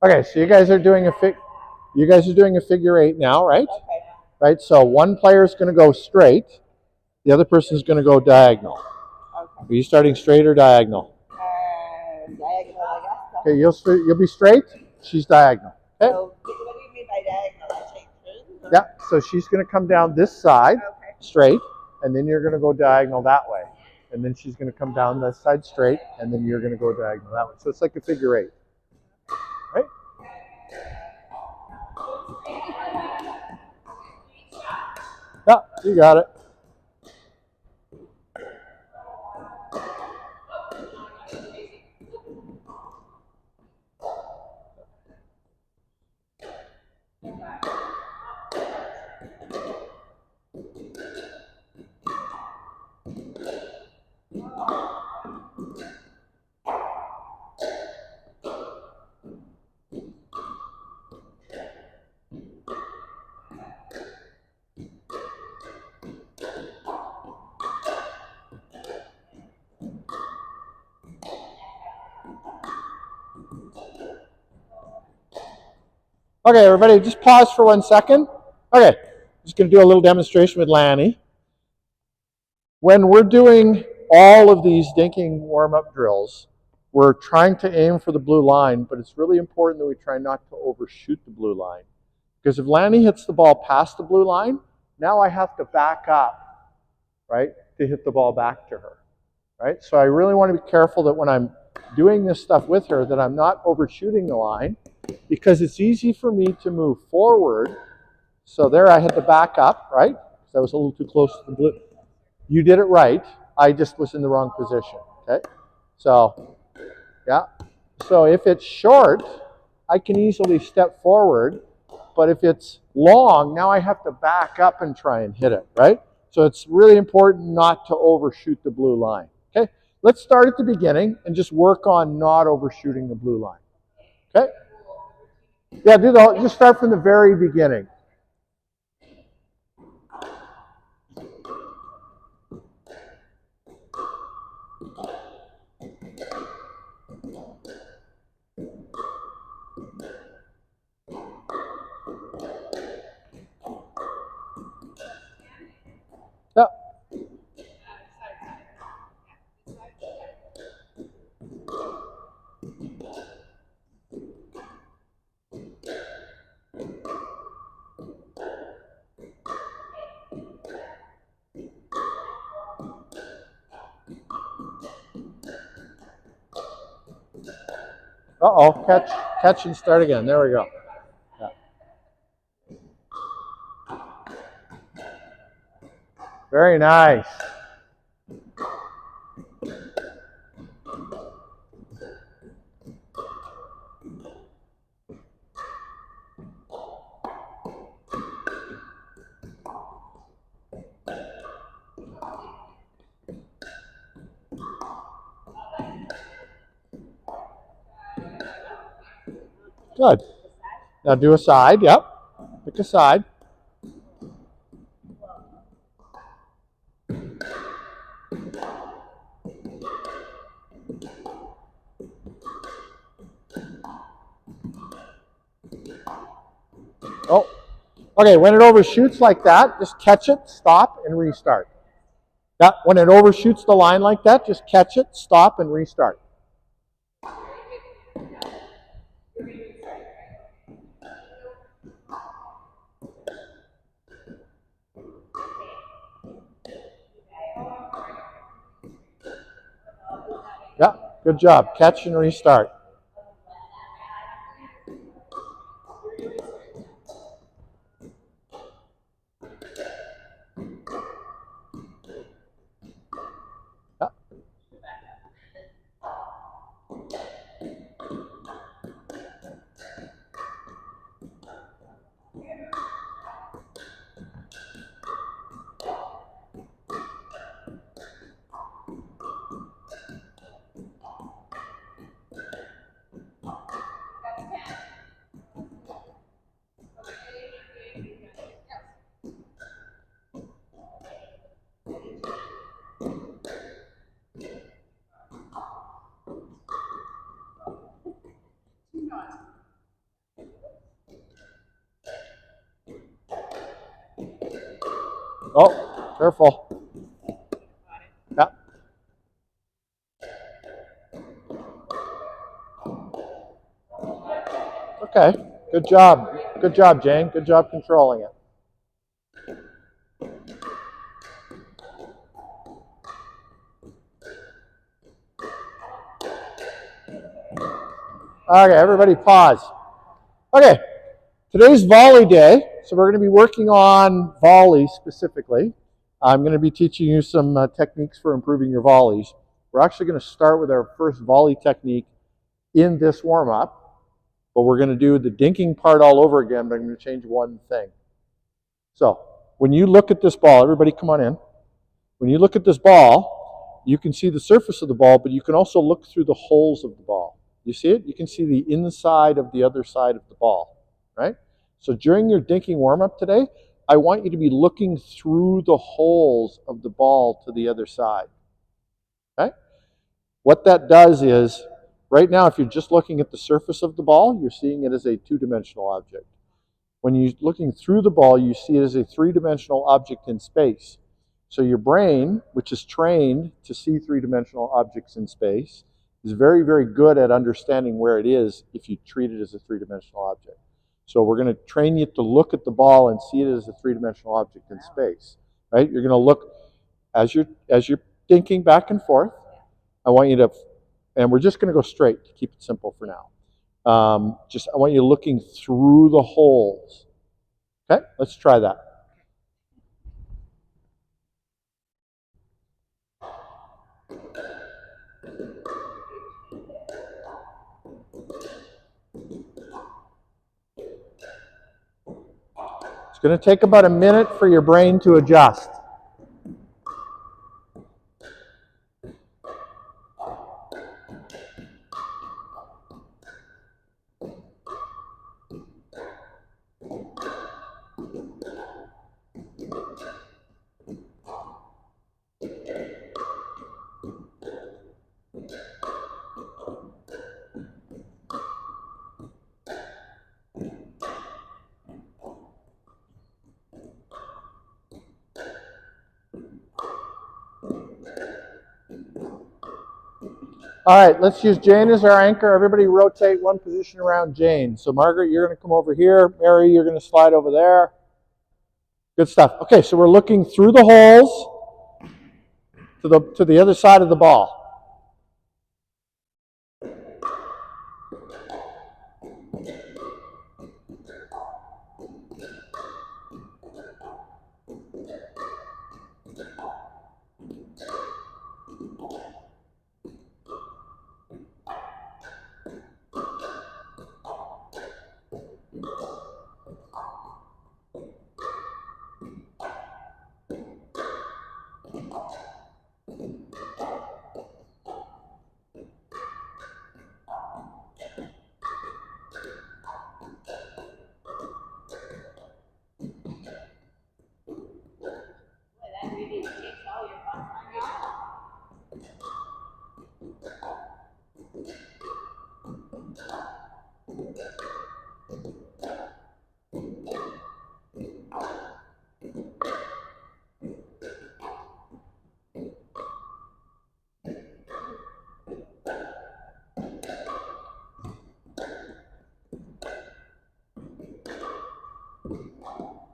Okay, so you guys are doing a figure eight now, right? Okay. Right. So one player is going to go straight, the other person is going to go diagonal. Okay. Are you starting straight or diagonal? Diagonal, I guess. Okay, you'll be straight. She's diagonal. Okay. So, what do you mean by diagonal? I take through? Yeah. So she's going to come down this side Okay. straight, and then you're going to go diagonal that way, and then she's going to come down this side straight, and then you're going to go diagonal that way. So it's like a figure eight, right? Yeah, you got it. Okay, everybody, just pause for 1 second. Okay, just going to do a little demonstration with Lanny. When we're doing all of these dinking warm-up drills, we're trying to aim for the blue line, but it's really important that we try not to overshoot the blue line. Because if Lanny hits the ball past the blue line, now I have to back up, right, to hit the ball back to her, right? So I really want to be careful that when I'm doing this stuff with her that I'm not overshooting the line, because it's easy for me to move forward. So there I had to back up, right? Because I was a little too close to the blue. You did it right. I just was in the wrong position, okay? So, yeah. So if it's short, I can easily step forward. But if it's long, now I have to back up and try and hit it, right? So it's really important not to overshoot the blue line, okay? Let's start at the beginning and just work on not overshooting the blue line, okay? Yeah, just start from the very beginning. Yeah. Uh-oh, catch and start again. There we go. Yeah. Very nice. Good. Now do a side, yep. Pick a side. Oh, okay, when it overshoots like that, just catch it, stop, and restart. That, when it overshoots the line like that, just catch it, stop, and restart. Good job. Catch and restart. Yeah. Oh, careful. Yeah. Okay. Good job. Good job, Jane. Good job controlling it. Okay, everybody pause. Okay, today's volley day, so we're going to be working on volley specifically. I'm going to be teaching you some techniques for improving your volleys. We're actually going to start with our first volley technique in this warm-up, but we're going to do the dinking part all over again, but I'm going to change one thing. So, when you look at this ball, everybody come on in. When you look at this ball, you can see the surface of the ball, but you can also look through the holes of the ball. You see it? You can see the inside of the other side of the ball, right? So during your dinking warm-up today, I want you to be looking through the holes of the ball to the other side, okay? What that does is, right now, if you're just looking at the surface of the ball, you're seeing it as a two-dimensional object. When you're looking through the ball, you see it as a three-dimensional object in space. So your brain, which is trained to see three-dimensional objects in space, is very, very good at understanding where it is if you treat it as a three-dimensional object. So we're going to train you to look at the ball and see it as a three-dimensional object in space, right? You're going to look as you're thinking back and forth. I want you to, and we're just going to go straight to keep it simple for now. I want you looking through the holes. Okay, let's try that. It's going to take about a minute for your brain to adjust. All right, let's use Jane as our anchor. Everybody rotate one position around Jane. So Margaret, you're going to come over here. Mary, you're going to slide over there. Good stuff. Okay, so we're looking through the holes to the other side of the ball.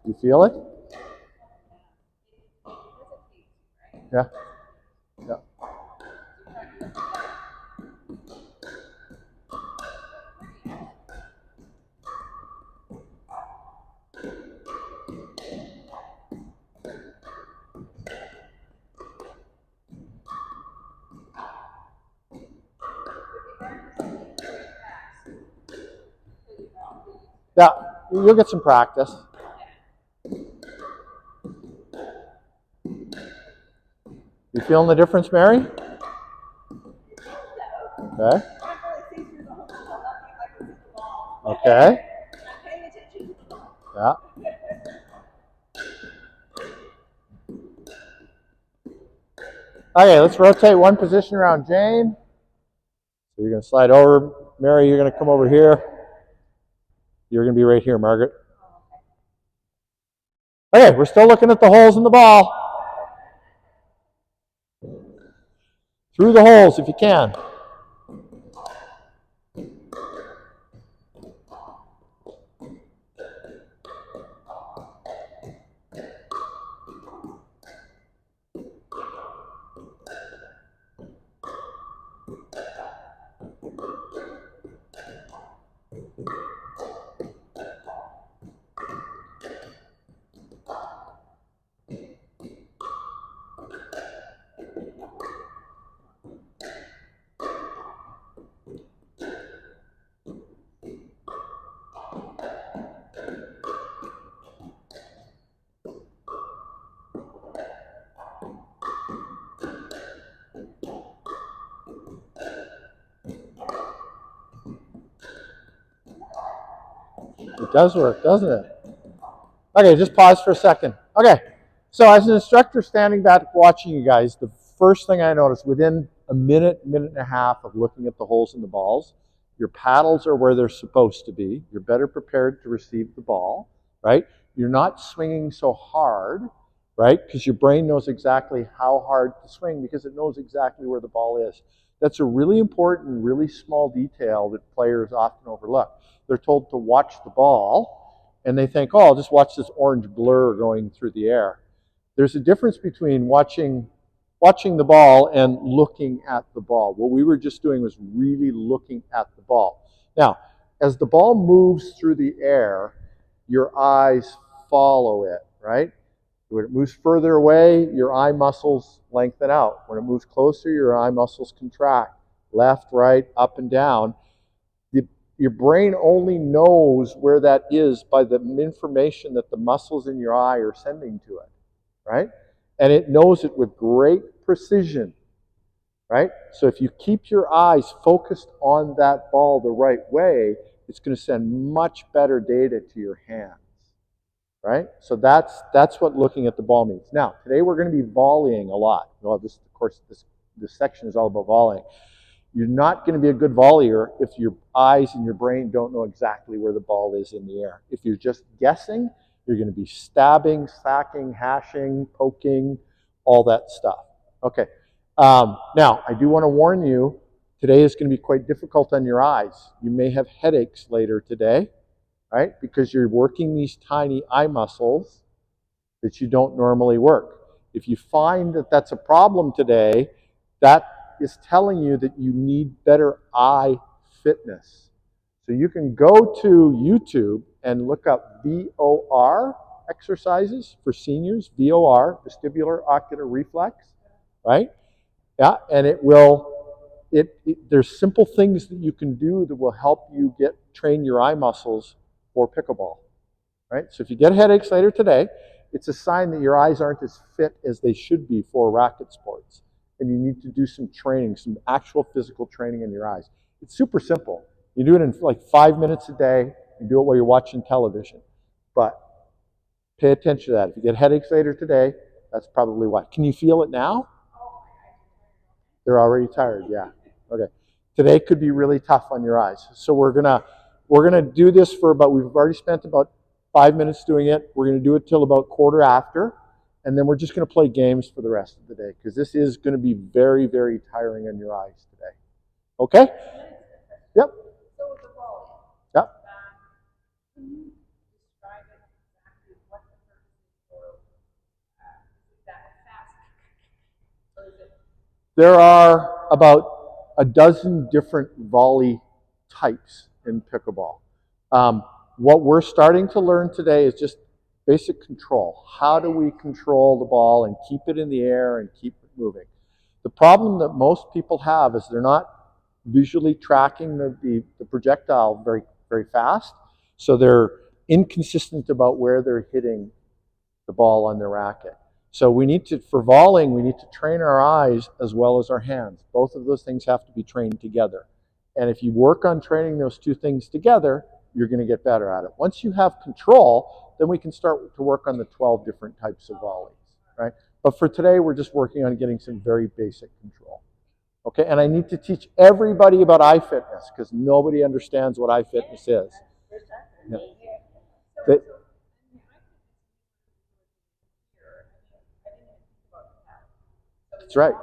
You feel it? Yeah. Yeah. Yeah, you'll get some practice. You feeling the difference, Mary? Okay. Okay. Yeah. Okay, let's rotate one position around Jane. So you're going to slide over. Mary, you're going to come over here. You're going to be right here, Margaret. Okay, we're still looking at the holes in the ball. Through the holes if you can. It does work, doesn't it? Okay, just pause for a second. Okay, so as an instructor standing back watching you guys, the first thing I noticed within a minute, minute and a half of looking at the holes in the balls, your paddles are where they're supposed to be. You're better prepared to receive the ball, right? You're not swinging so hard, right? Because your brain knows exactly how hard to swing because it knows exactly where the ball is. That's a really important, really small detail that players often overlook. They're told to watch the ball, and they think, oh, I'll just watch this orange blur going through the air. There's a difference between watching the ball and looking at the ball. What we were just doing was really looking at the ball. Now, as the ball moves through the air, your eyes follow it, right? When it moves further away, your eye muscles lengthen out. When it moves closer, your eye muscles contract. Left, right, up and down. Your brain only knows where that is by the information that the muscles in your eye are sending to it, right? And it knows it with great precision, right? So if you keep your eyes focused on that ball the right way, it's going to send much better data to your hands, right? So that's what looking at the ball means. Now, today we're going to be volleying a lot. Well, this, of course, this section is all about volleying. You're not going to be a good volleyer if your eyes and your brain don't know exactly where the ball is in the air. If you're just guessing, you're going to be stabbing, sacking, hashing, poking, all that stuff. Okay. Now, I do want to warn you, today is going to be quite difficult on your eyes. You may have headaches later today, right? Because you're working these tiny eye muscles that you don't normally work. If you find that that's a problem today, that is telling you that you need better eye fitness. So you can go to YouTube and look up VOR exercises for seniors, VOR, vestibular ocular reflex, right? Yeah, and there's simple things that you can do that will help you train your eye muscles for pickleball, right? So if you get headaches later today, it's a sign that your eyes aren't as fit as they should be for racket sports. And you need to do some training, some actual physical training in your eyes. It's super simple. You do it in like 5 minutes a day. You do it while you're watching television. But pay attention to that. If you get headaches later today, that's probably why. Can you feel it now? They're already tired, yeah. Okay. Today could be really tough on your eyes. So we're gonna do this for we've already spent about 5 minutes doing it. We're gonna do it till about quarter after. And then we're just going to play games for the rest of the day because this is going to be very, very tiring on your eyes today. Okay? Yep. So with the volley, Yep. can you describe it exactly what the purpose is for? Is that fast, or is it? There are about a dozen different volley types in pickleball. What we're starting to learn today is just basic control. How do we control the ball and keep it in the air and keep it moving? The problem that most people have is they're not visually tracking the projectile very, very fast. So they're inconsistent about where they're hitting the ball on their racket. So we need to, for volleying, we need to train our eyes as well as our hands. Both of those things have to be trained together. And if you work on training those two things together, you're going to get better at it. Once you have control, then we can start to work on the 12 different types of volleys, right? But for today, we're just working on getting some very basic control. Okay, and I need to teach everybody about eye fitness because nobody understands what eye fitness is. Yeah. They, that's right.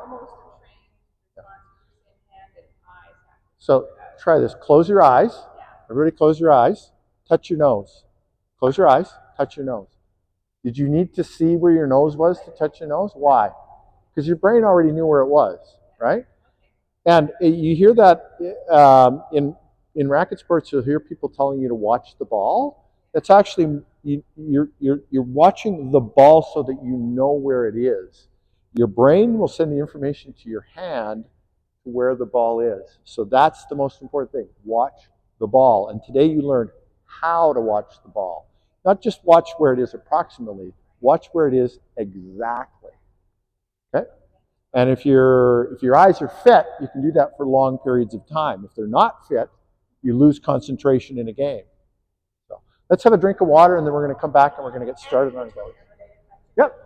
So try this. Close your eyes. Everybody close your eyes. Touch your nose. Close your eyes. Touch your nose. Did you need to see where your nose was to touch your nose? Why? Because your brain already knew where it was, right? And you hear that in racket sports. You'll hear people telling you to watch the ball. That's actually you're watching the ball so that you know where it is. Your brain will send the information to your hand to where the ball is. So that's the most important thing. Watch the ball. And today you learned how to watch the ball. Not just watch where it is approximately. Watch where it is exactly. Okay? And if your eyes are fit, you can do that for long periods of time. If they're not fit, you lose concentration in a game. So let's have a drink of water, and then we're going to come back and we're going to get started on volley. Yep.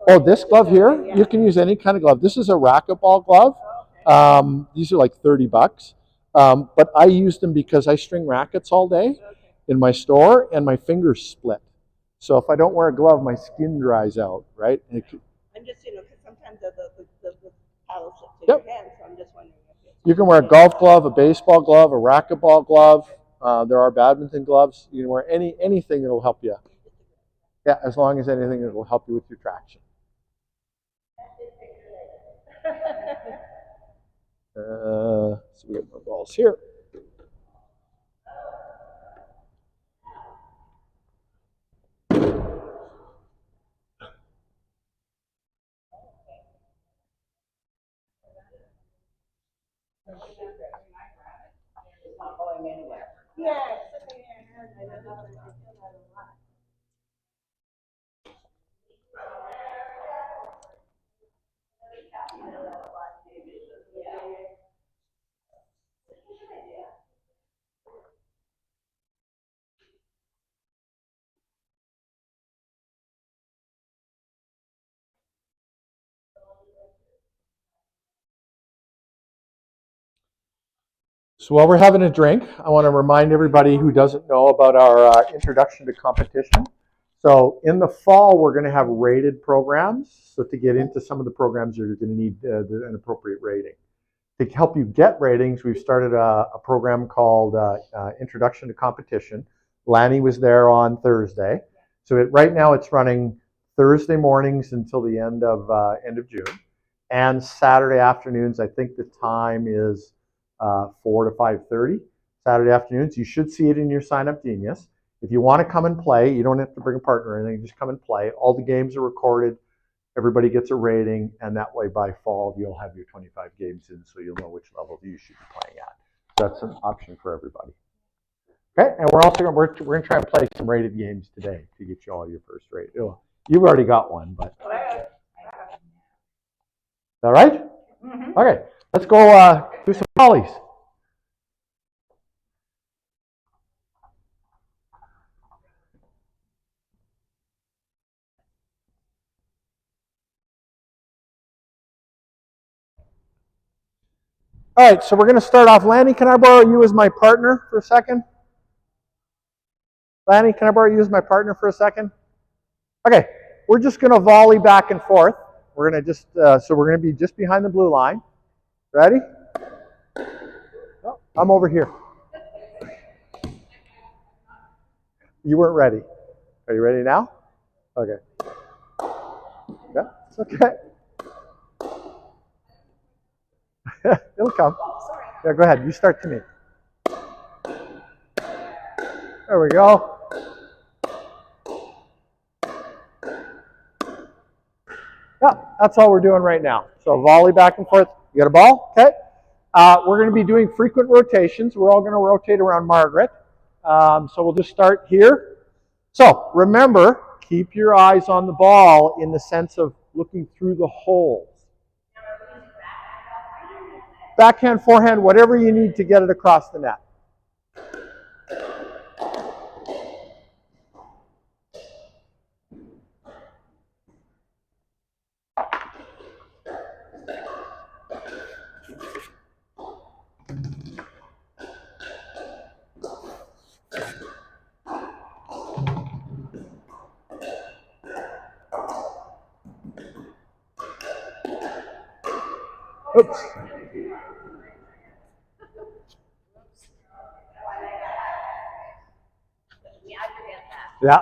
Oh, this glove here, you can use any kind of glove. This is a racquetball glove. These are like $30. But I use them because I string rackets all day in my store, and my fingers split. So if I don't wear a glove, my skin dries out, right? I'm just, because sometimes the paddle slips in your hand, so I'm just wondering if it's... You can wear a golf glove, a baseball glove, a racquetball glove. There are badminton gloves. You can wear anything that will help you. Yeah, as long as anything that will help you with your traction. So we got more balls here. So while we're having a drink, I want to remind everybody who doesn't know about our introduction to competition. So in the fall, we're going to have rated programs. So to get into some of the programs, you're going to need an appropriate rating. To help you get ratings, we've started a program called Introduction to Competition. Lanny was there on Thursday. So right now it's running Thursday mornings until the end of June. And Saturday afternoons, I think the time is 4 to 5:30. Saturday afternoons, you should see it in your Sign Up Genius. If you want to come and play, you don't have to bring a partner or anything, just come and play. All the games are recorded. Everybody gets a rating, and that way by fall you'll have your 25 games in, so you'll know which level you should be playing at. So that's an option for everybody. Okay, and we're also we're going to try and play some rated games today to get you all your first rate. You've already got one, but is that right? Mm-hmm. Okay, let's go do some volleys. All right, so we're going to start off. Lanny, can I borrow you as my partner for a second? Lanny, can I borrow you as my partner for a second? Okay, we're just going to volley back and forth. We're going to just, so we're going to be just behind the blue line. Ready? Oh, I'm over here. You weren't ready. Are you ready now? Okay. Yeah, it's okay. It'll come. Yeah, go ahead. You start to me. There we go. Yeah, that's all we're doing right now. So volley back and forth. You got a ball? Okay. We're going to be doing frequent rotations. We're all going to rotate around Margaret. So we'll just start here. So remember, keep your eyes on the ball in the sense of looking through the holes. Backhand, forehand, whatever you need to get it across the net. Oops. Yeah.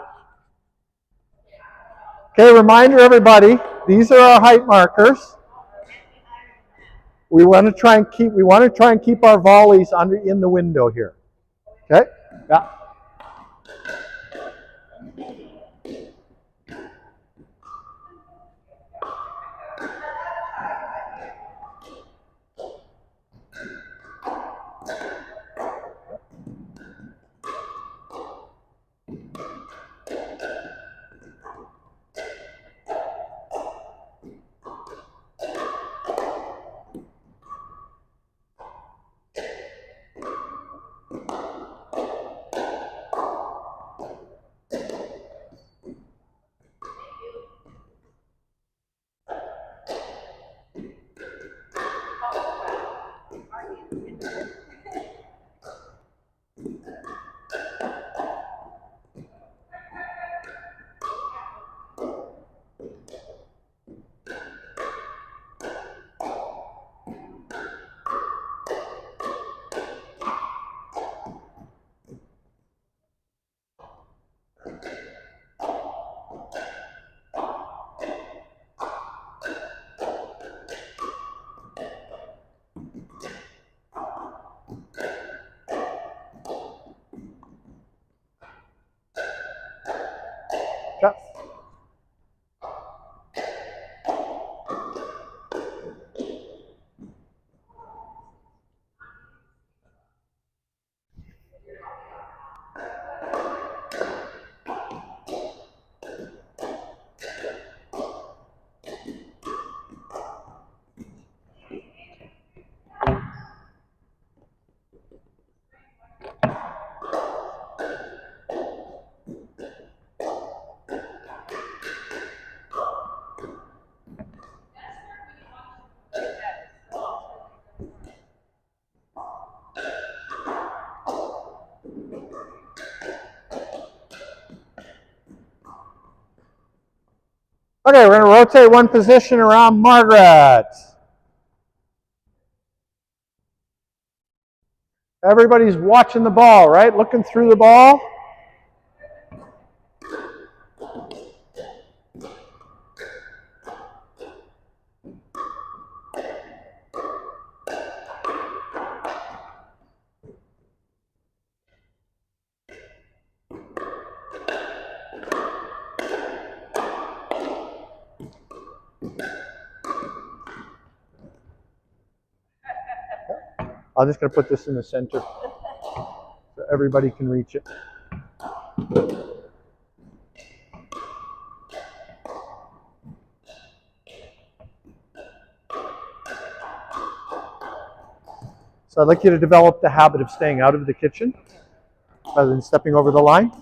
Okay, reminder everybody, these are our height markers. We want to try and keep our volleys in the window here. Okay? Yeah. Yeah. Okay, we're going to rotate one position around Margaret. Everybody's watching the ball, right? Looking through the ball. I'm just going to put this in the center so everybody can reach it. So I'd like you to develop the habit of staying out of the kitchen rather than stepping over the line.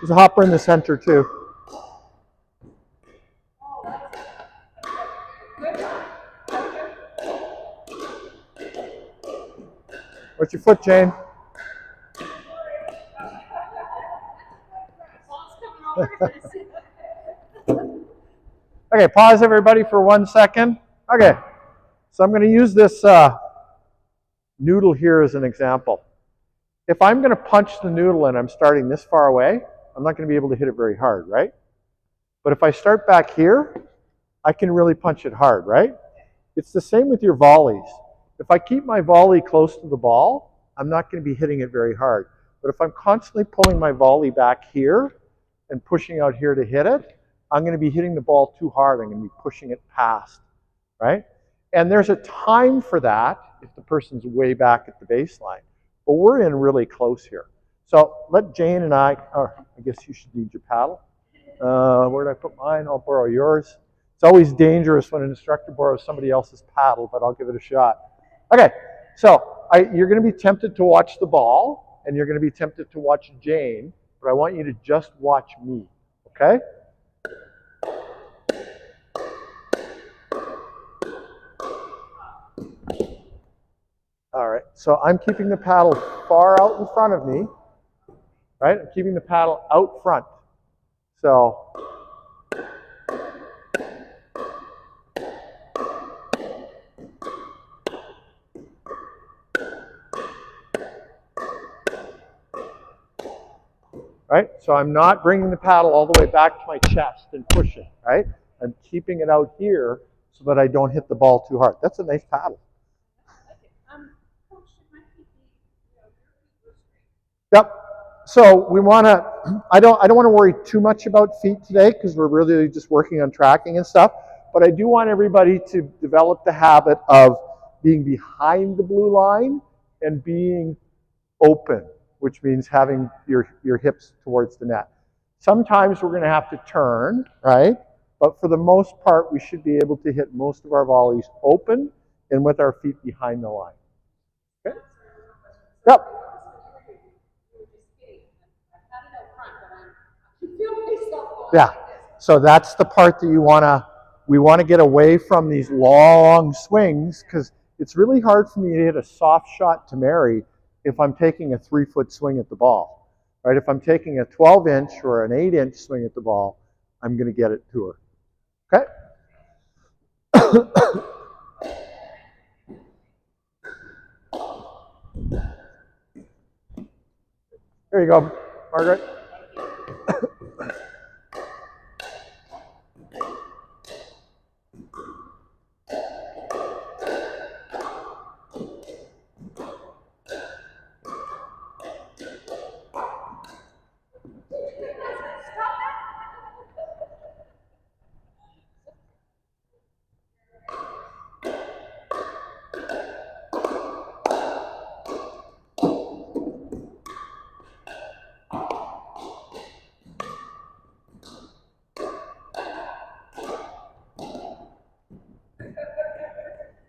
There's a hopper in the center too. Watch your foot, Jane. Okay, pause everybody for 1 second. Okay, so I'm going to use this noodle here as an example. If I'm going to punch the noodle and I'm starting this far away, I'm not going to be able to hit it very hard, right? But if I start back here, I can really punch it hard, right? It's the same with your volleys. If I keep my volley close to the ball, I'm not going to be hitting it very hard. But if I'm constantly pulling my volley back here and pushing out here to hit it, I'm going to be hitting the ball too hard. I'm going to be pushing it past, right? And there's a time for that if the person's way back at the baseline. But we're in really close here. So let Jane and I guess you should need your paddle. Where did I put mine? I'll borrow yours. It's always dangerous when an instructor borrows somebody else's paddle, but I'll give it a shot. Okay, so you're going to be tempted to watch the ball, and you're going to be tempted to watch Jane, but I want you to just watch me, okay? All right, so I'm keeping the paddle far out in front of me, right? I'm keeping the paddle out front. So, right? So I'm not bringing the paddle all the way back to my chest and pushing, right? I'm keeping it out here so that I don't hit the ball too hard. That's a nice paddle. Coach, should my feet be, your feet were straight? Yep. So we want to, I don't want to worry too much about feet today because we're really just working on tracking and stuff. But I do want everybody to develop the habit of being behind the blue line and being open, which means having your hips towards the net. Sometimes we're going to have to turn, right? But for the most part, we should be able to hit most of our volleys open and with our feet behind the line. Okay? Yep. Yeah. So that's the part that we want to get away from these long swings because it's really hard for me to hit a soft shot to Mary if I'm taking a 3-foot swing at the ball, right? If I'm taking a 12-inch or an 8-inch swing at the ball, I'm going to get it to her. Okay? There you go, Margaret.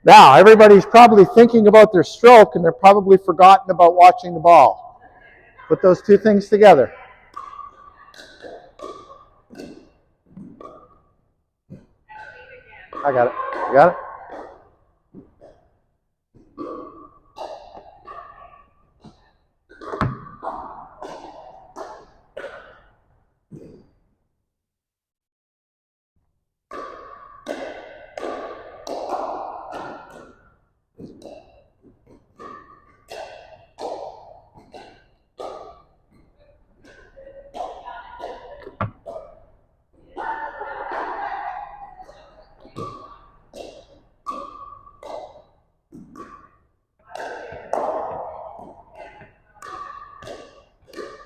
Now, everybody's probably thinking about their stroke and they're probably forgotten about watching the ball. Put those two things together. I got it. You got it?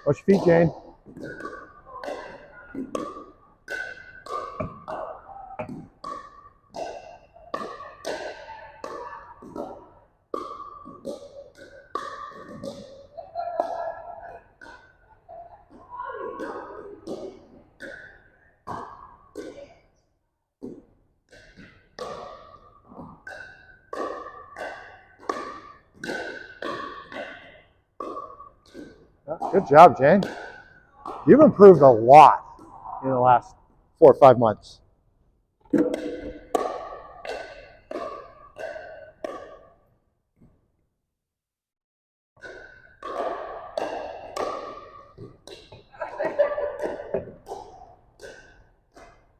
Watch your feet, Jane. Good job, Jane. You've improved a lot in the last 4 or 5 months.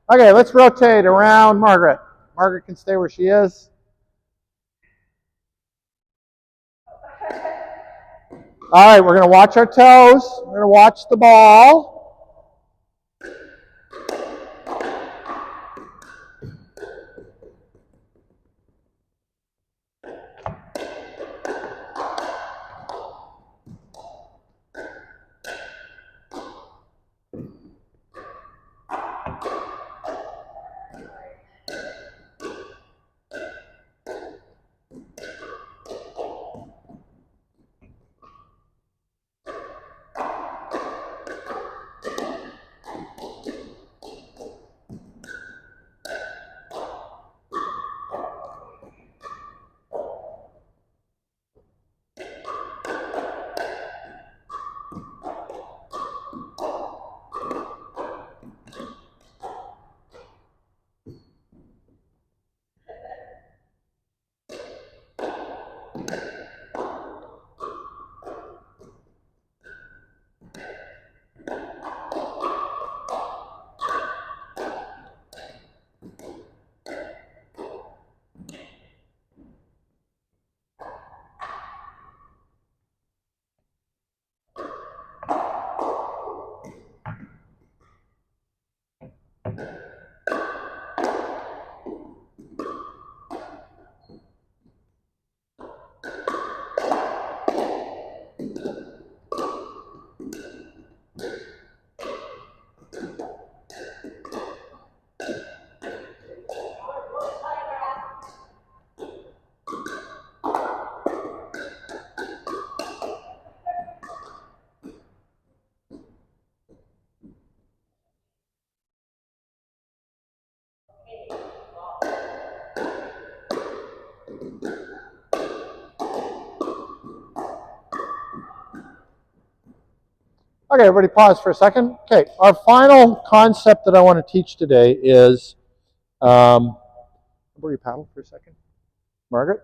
Okay, let's rotate around Margaret. Margaret can stay where she is. All right, we're going to watch our toes. We're going to watch the ball. Okay, everybody pause for a second. Okay, our final concept that I want to teach today is, borrow your paddle for a second, Margaret?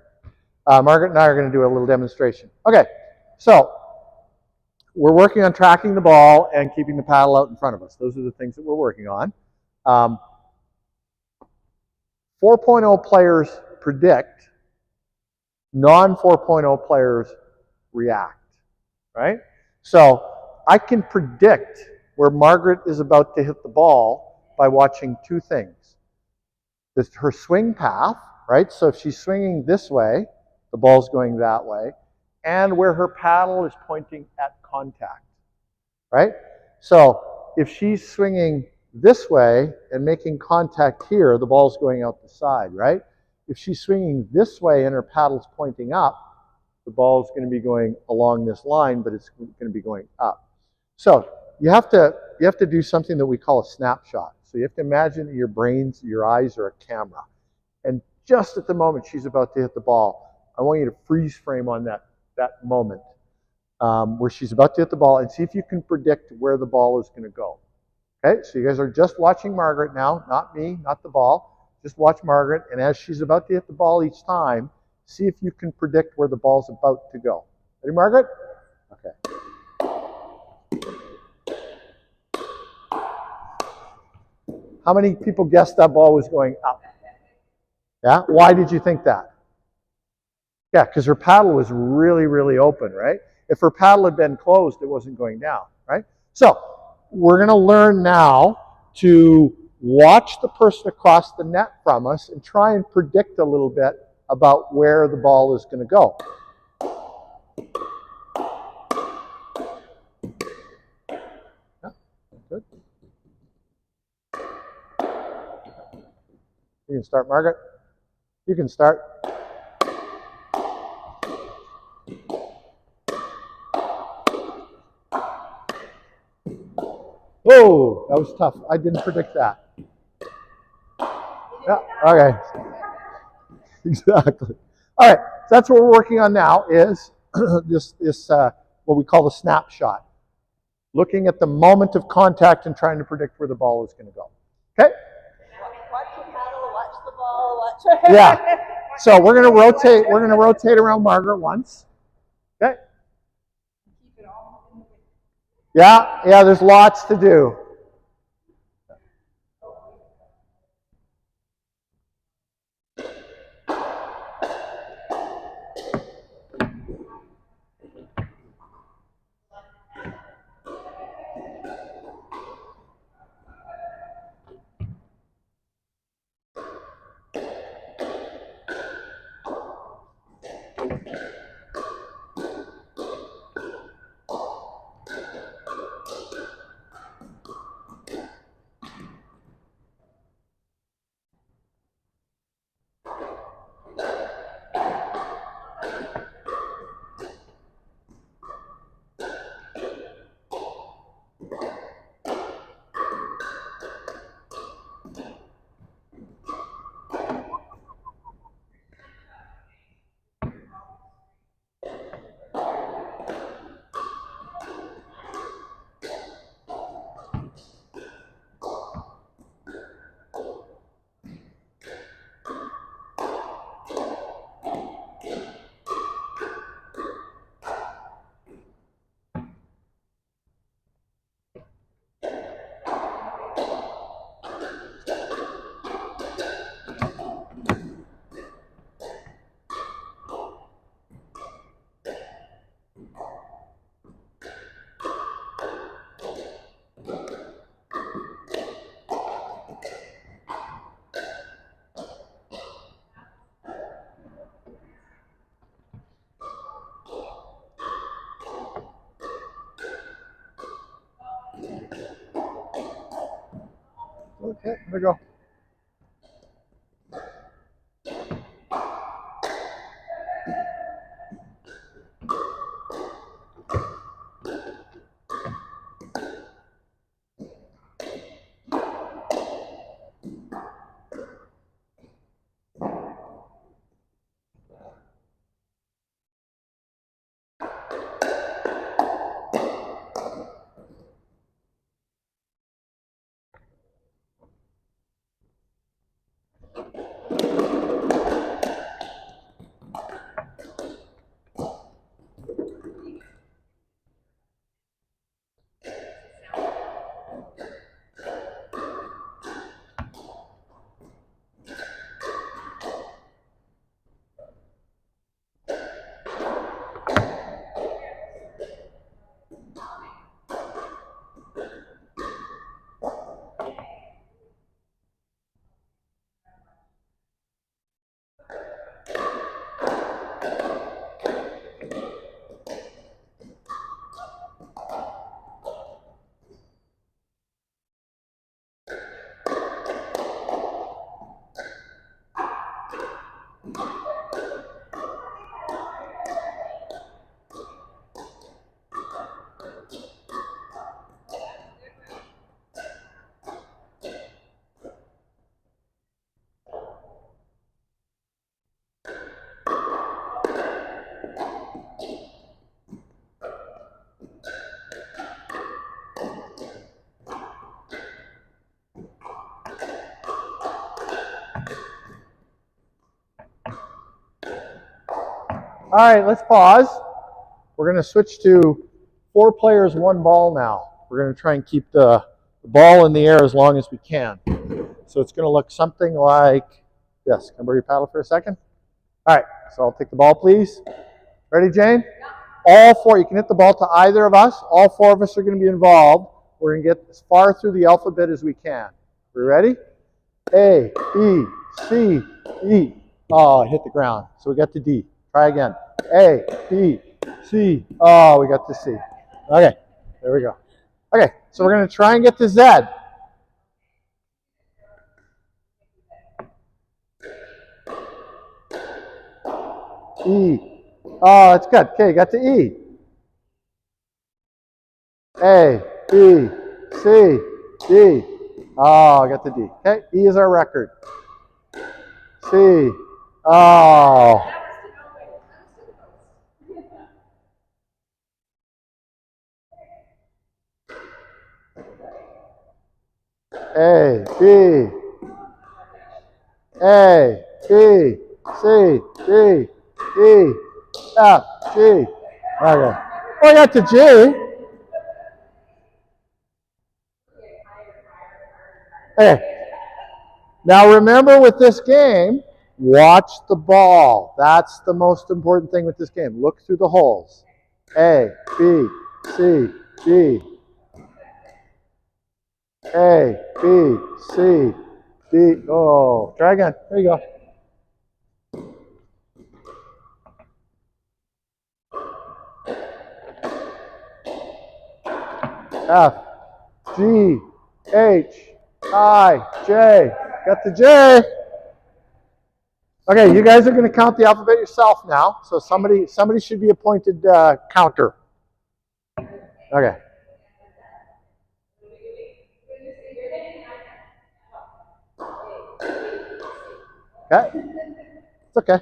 Margaret and I are going to do a little demonstration. Okay, so we're working on tracking the ball and keeping the paddle out in front of us. Those are the things that we're working on. 4.0 players predict, non-4.0 players react, right? So I can predict where Margaret is about to hit the ball by watching two things. There's her swing path, right? So if she's swinging this way, the ball's going that way, and where her paddle is pointing at contact, right? So if she's swinging this way and making contact here, the ball's going out the side, right? If she's swinging this way and her paddle's pointing up, the ball's going to be going along this line, but it's going to be going up. So you have to do something that we call a snapshot. So you have to imagine that your eyes are a camera. And just at the moment she's about to hit the ball, I want you to freeze frame on that moment where she's about to hit the ball and see if you can predict where the ball is going to go. Okay, so you guys are just watching Margaret now, not me, not the ball. Just watch Margaret, and as she's about to hit the ball each time, see if you can predict where the ball's about to go. Ready, Margaret? Okay. How many people guessed that ball was going up? Yeah? Why did you think that? Yeah, because her paddle was really, really open, right? If her paddle had been closed, it wasn't going down, right? So we're going to learn now to watch the person across the net from us and try and predict a little bit about where the ball is going to go. Yeah, good. You can start, Margaret. You can start. Whoa, that was tough. I didn't predict that. Yeah, okay. Exactly. All right, so that's what we're working on now is this what we call the snapshot. Looking at the moment of contact and trying to predict where the ball is going to go. Okay? Watch the paddle, watch the ball, watch. Yeah. So we're going to rotate around Margaret once. Okay? Yeah, there's lots to do. Okay, here we go. All right, let's pause. We're going to switch to 4 players, 1 ball now. We're going to try and keep the ball in the air as long as we can. So it's going to look something like this. Can I borrow your paddle for a second? All right, so I'll take the ball, please. Ready, Jane? All 4, you can hit the ball to either of us. All 4 of us are going to be involved. We're going to get as far through the alphabet as we can. We ready? A, B, C, E. Oh, I hit the ground. So we got to D. Try again. A, B, C. Oh, we got to C. Okay, there we go. Okay, so we're going to try and get to Z. E. Oh, that's good. Okay, got to E. A, B, C, D. Oh, I got the D. Okay, E is our record. C. Oh. A, B. A, B, C, D, E, F, G. Okay. Well, I got to G. Okay. Now remember with this game, watch the ball. That's the most important thing with this game. Look through the holes. A, B, C, D. A, B, C, D. Oh, try again. There you go. F, G, H, I, J. Got the J. Okay, you guys are going to count the alphabet yourself now. So somebody should be appointed counter. Okay. Okay. It's okay.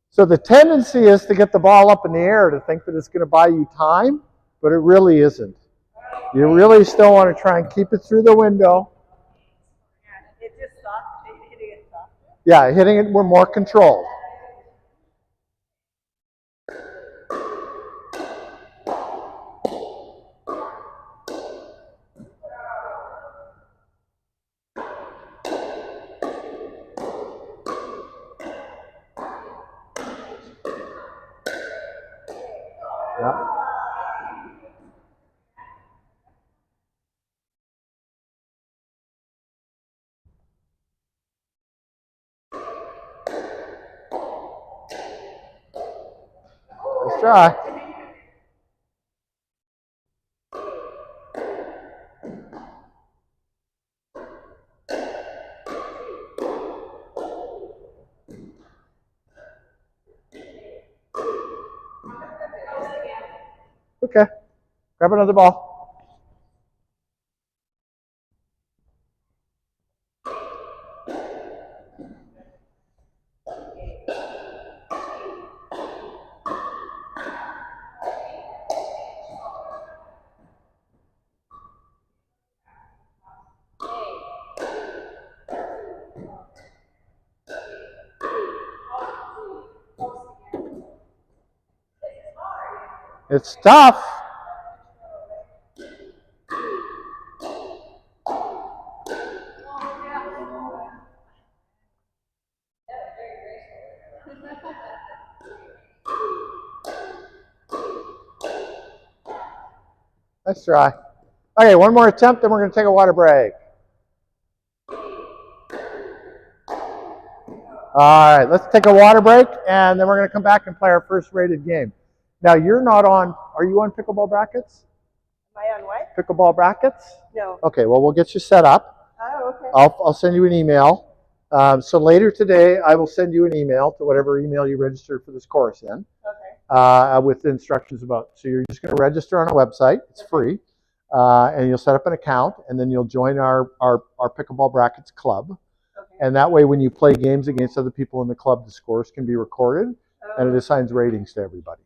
So the tendency is to get the ball up in the air to think that it's going to buy you time, but it really isn't. You really still want to try and keep it through the window. It's just soft, hitting it soft. Yeah, hitting it, we're more controlled. Yeah. Let's try. Okay. Grab another ball. It's tough. Let's try. Okay, one more attempt, then we're going to take a water break. All right, let's take a water break, and then we're going to come back and play our first rated game. Now, you're not on, are you on pickleball brackets? Am I on what? Pickleball brackets? No. Okay, well, we'll get you set up. Oh, okay. I'll send you an email. So later today, I will send you an email to whatever email you registered for this course in. Okay. With instructions about, so you're just going to register on a website. It's free. And you'll set up an account, and then you'll join our Pickleball Brackets club. Okay. And that way, when you play games against other people in the club, the scores can be recorded, and it assigns ratings to everybody.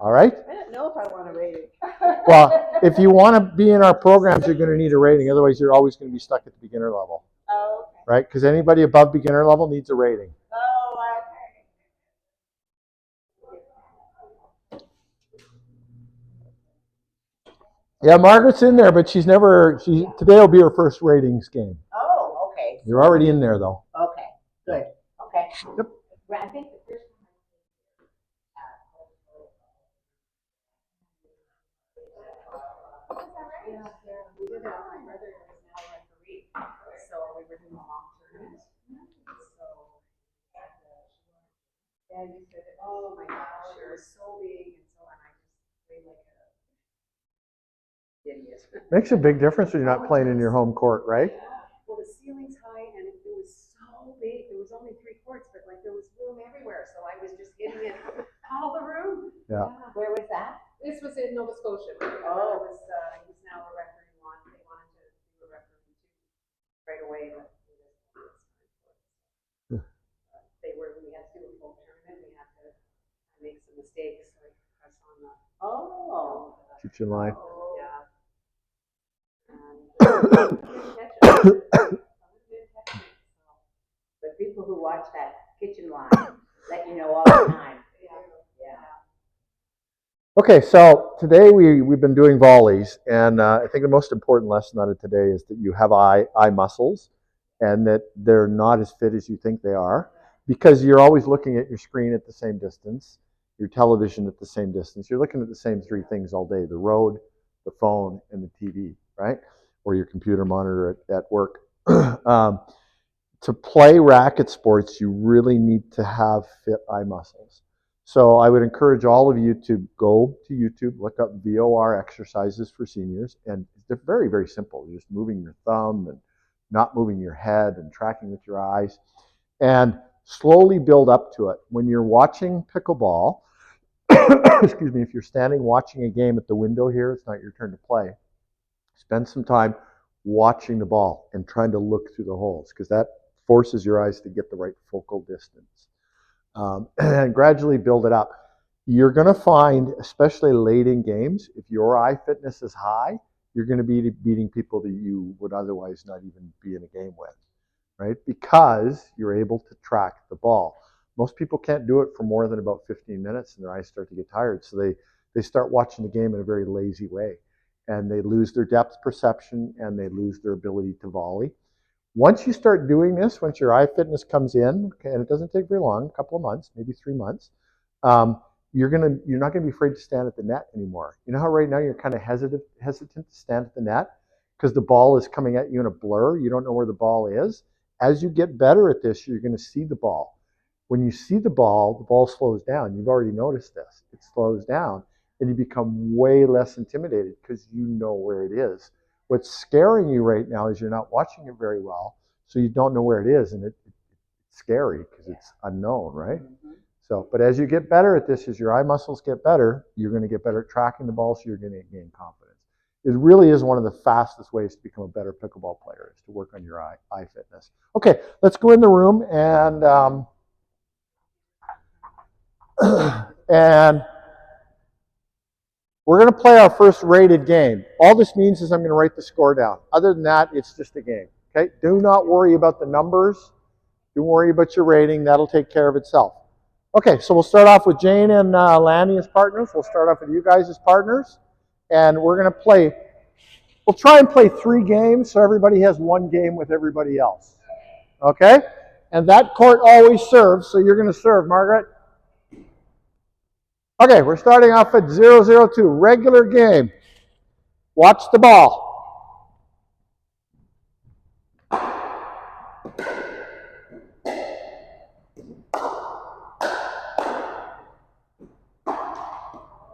All right? I don't know if I want a rating. Well, if you want to be in our programs, you're going to need a rating. Otherwise, you're always going to be stuck at the beginner level. Oh, okay. Right? Because anybody above beginner level needs a rating. Oh, okay. Yeah, Margaret's in there, but today will be her first ratings game. Oh, okay. You're already in there, though. Okay, good. Okay. Yep. I think the first yeah, we did it. My brother is now a referee, so we were doing a mock tournament. So, yeah, you said, oh my gosh, it was so big, and so on. I just played like a idiot. Makes a big difference when you're not playing in your home court, right? Well, the ceiling's high, and it was so big. There was only 3 courts, but like there was room everywhere, so I was just hitting it all the room. Yeah. Where was that? This was in Nova Scotia. Oh. He's now a referee one. They wanted to do a referee two right away, but we had to do a full tournament. We had to make some mistakes, so I press on the. Oh. Keeps you in line. Yeah. And The people who watch that kitchen line let you know all the time. Yeah. Okay, so today we've been doing volleys, and I think the most important lesson out of today is that you have eye muscles, and that they're not as fit as you think they are, because you're always looking at your screen at the same distance, your television at the same distance. You're looking at the same 3 things all day: the road, the phone, and the TV, right? Or your computer monitor at work. To play racket sports, you really need to have fit eye muscles. So I would encourage all of you to go to YouTube, look up VOR exercises for seniors, and they're very, very simple. You're just moving your thumb and not moving your head and tracking with your eyes, and slowly build up to it. When you're watching pickleball, excuse me, if you're standing watching a game at the window here, it's not your turn to play. Spend some time watching the ball and trying to look through the holes, because that forces your eyes to get the right focal distance, and gradually build it up. You're going to find, especially late in games, if your eye fitness is high, you're going to be beating people that you would otherwise not even be in a game with, right? Because you're able to track the ball. Most people can't do it for more than about 15 minutes, and their eyes start to get tired, so they start watching the game in a very lazy way, and they lose their depth perception, and they lose their ability to volley. Once you start doing this, once your eye fitness comes in, okay, and it doesn't take very long, a couple of months, maybe 3 months, you're not gonna be afraid to stand at the net anymore. You know how right now you're kind of hesitant to stand at the net because the ball is coming at you in a blur. You don't know where the ball is. As you get better at this, you're going to see the ball. When you see the ball slows down. You've already noticed this. It slows down, and you become way less intimidated because you know where it is. What's scaring you right now is you're not watching it very well, so you don't know where it is, and it's scary because it's unknown, right? So, but as you get better at this, as your eye muscles get better, you're going to get better at tracking the ball, so you're going to gain confidence. It really is one of the fastest ways to become a better pickleball player, is to work on your eye fitness. Okay, let's go in the room and and we're going to play our first rated game. All this means is I'm going to write the score down. Other than that, it's just a game. Okay, do not worry about the numbers. Don't worry about your rating. That'll take care of itself. Okay, so we'll start off with Jane and Lanny as partners. We'll start off with you guys as partners. And we're going to play, we'll try and play 3 games so everybody has 1 game with everybody else. Okay? And that court always serves, so you're going to serve, Margaret. Okay, we're starting off at 0-0-2, regular game. Watch the ball.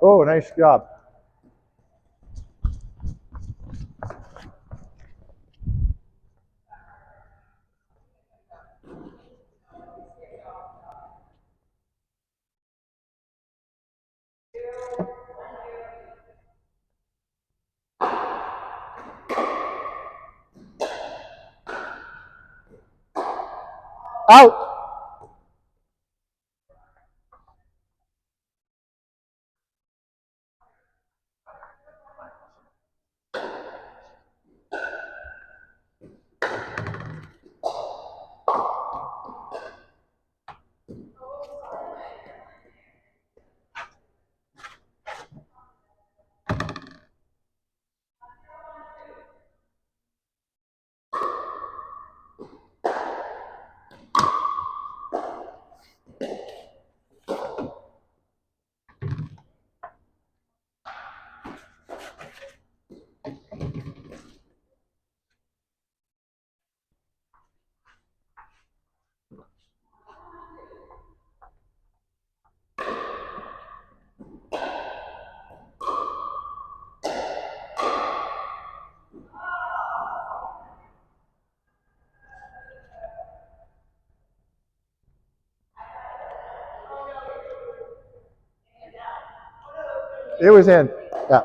Oh, nice job. Out. It was in. Yeah.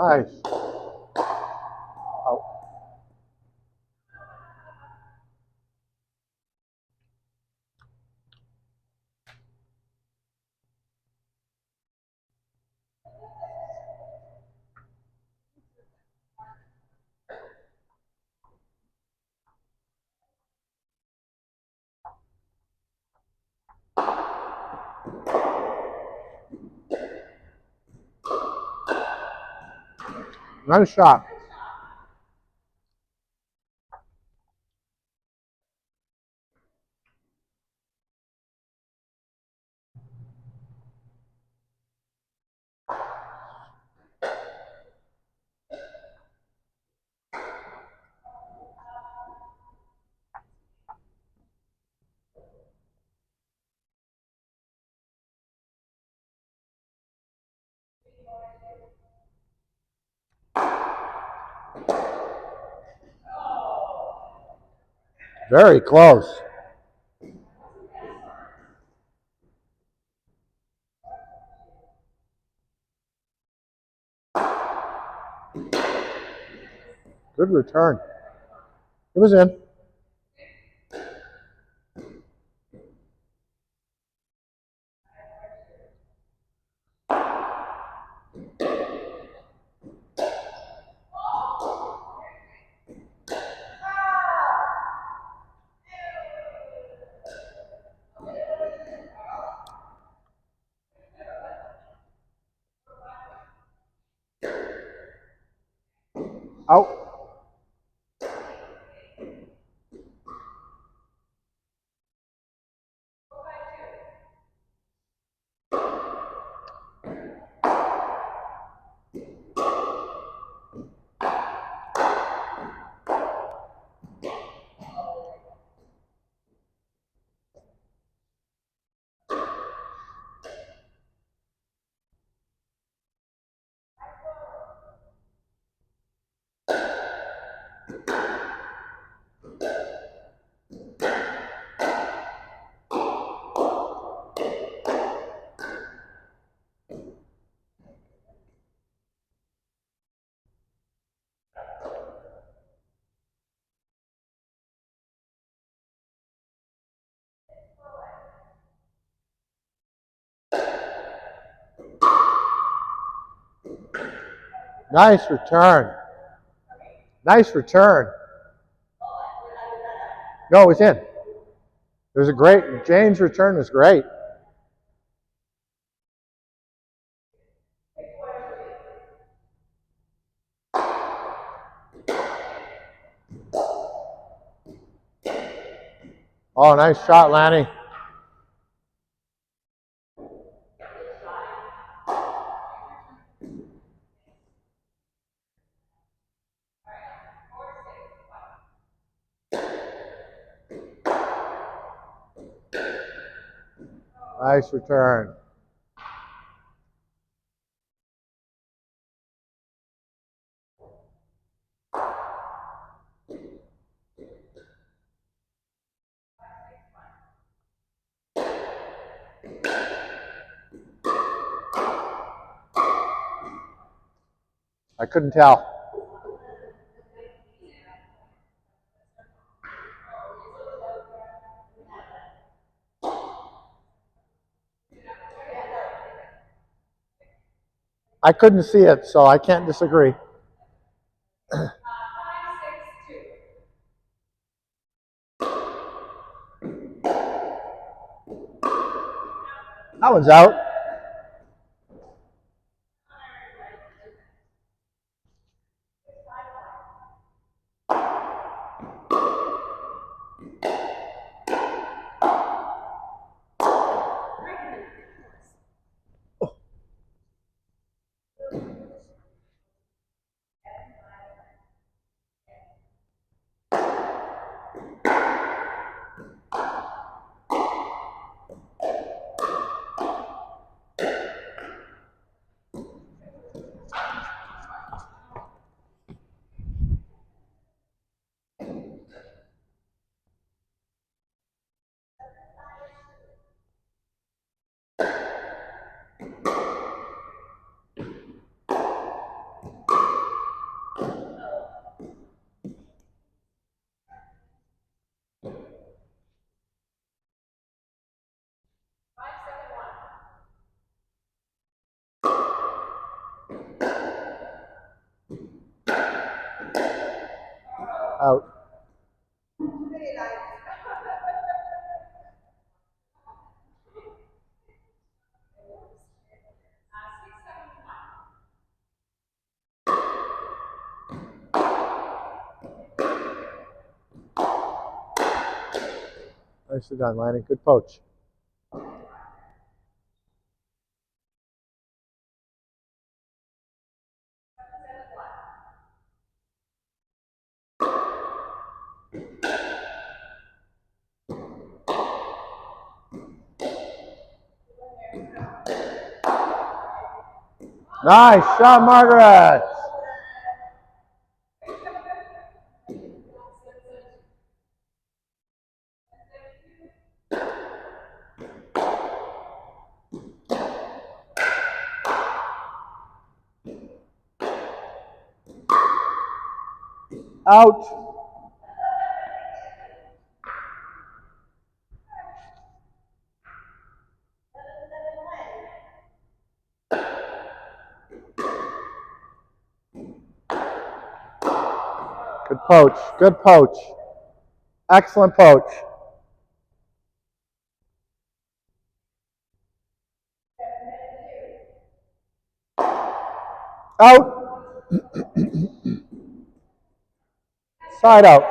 Nice. Out. Nice shot. Very close. Good return. It was in. Out. Nice return. Nice return. No, it was in. It was a great, Jane's return was great. Oh, nice shot, Lanny. Nice return. I couldn't tell. I couldn't see it, so I can't disagree. That one's out. Out. Nicely done, Lanny. Good poach. Nice shot, Margaret. Out. Good poach. Good poach. Excellent poach. Out. Side out.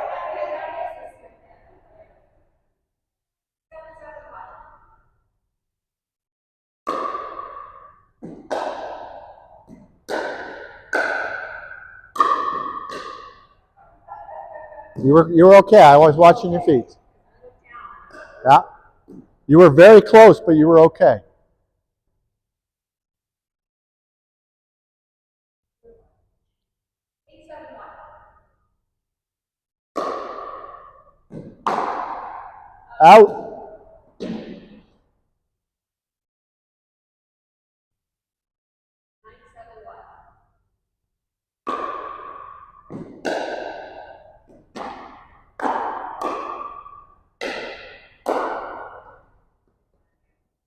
You were okay. I was watching your feet. Yeah. You were very close, but you were okay. Out.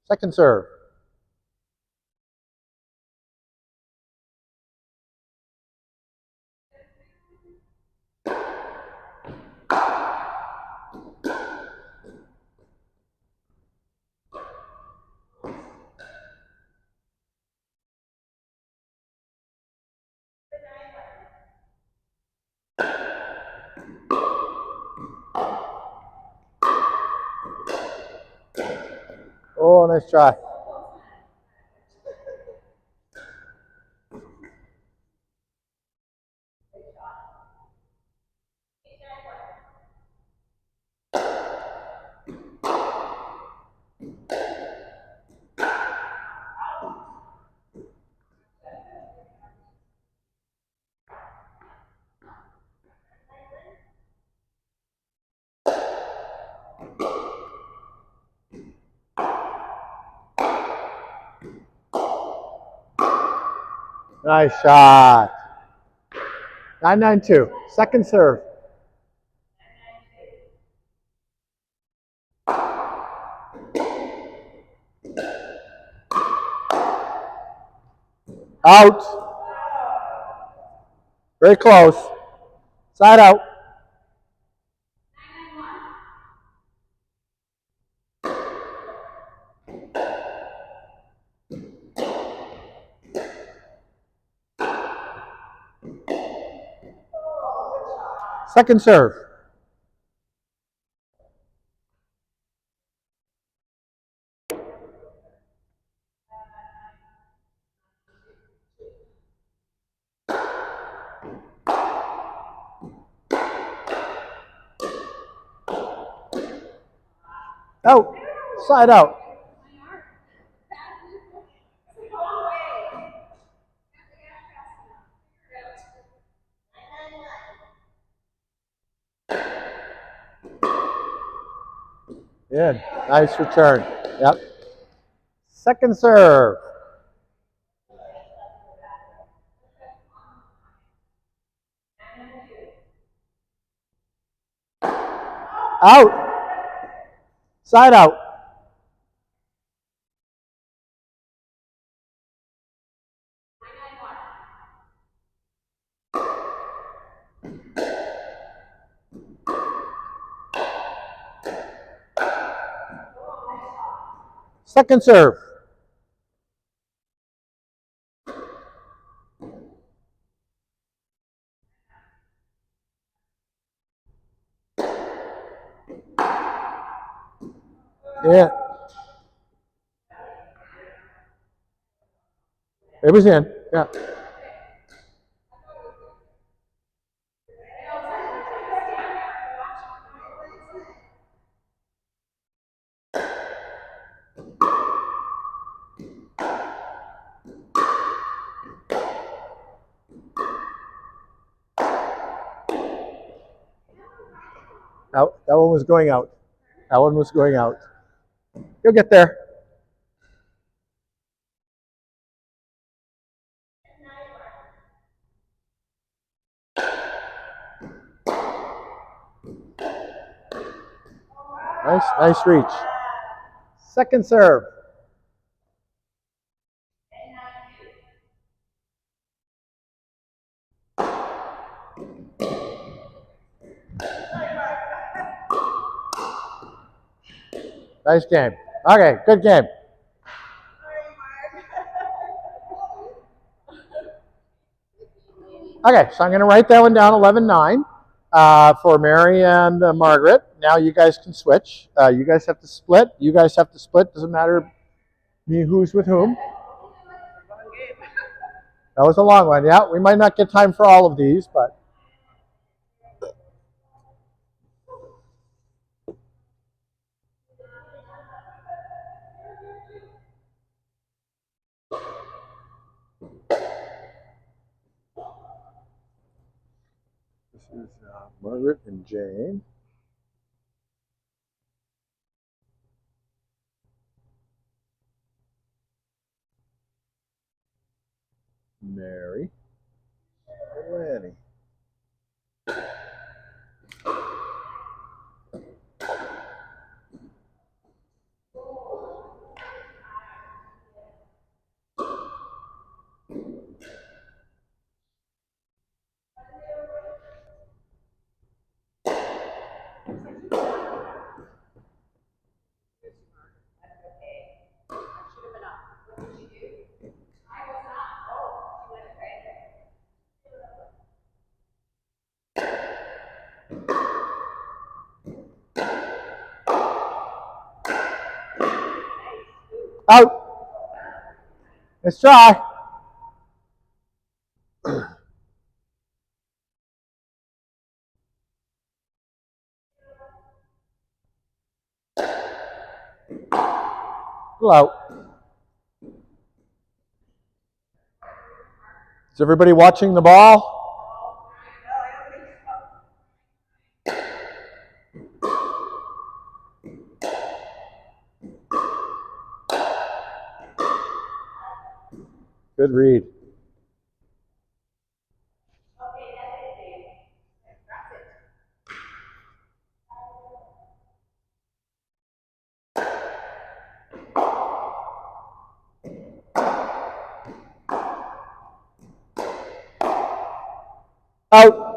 Second serve. Oh, nice try. Nice shot. 9-9-2. Second serve. Out. Very close. Side out. Second serve. Out. Side out. Good. Nice return. Yep. Second serve. Out. Side out. Second serve. Yeah. It was in. Yeah. That one was going out. That one was going out. You'll get there. Nice reach. Second serve. Nice game. Okay, good game. Okay, so I'm going to write that one down, 11-9, for Mary and Margaret. Now you guys can switch. You guys have to split. You guys have to split. Doesn't matter me who's with whom. That was a long one. Yeah, we might not get time for all of these, but. This is Margaret and Jane. Mary and Lanny. Out. Let's try. Out. Is everybody watching the ball? Good read. Out.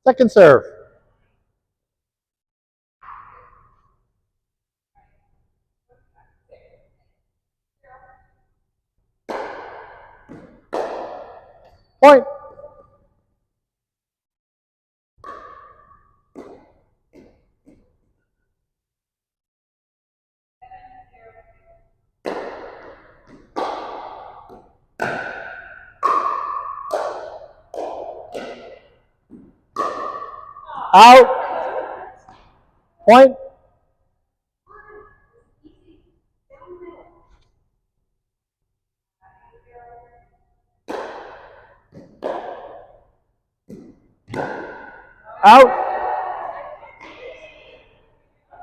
Second serve. Point. Out. Point. Out.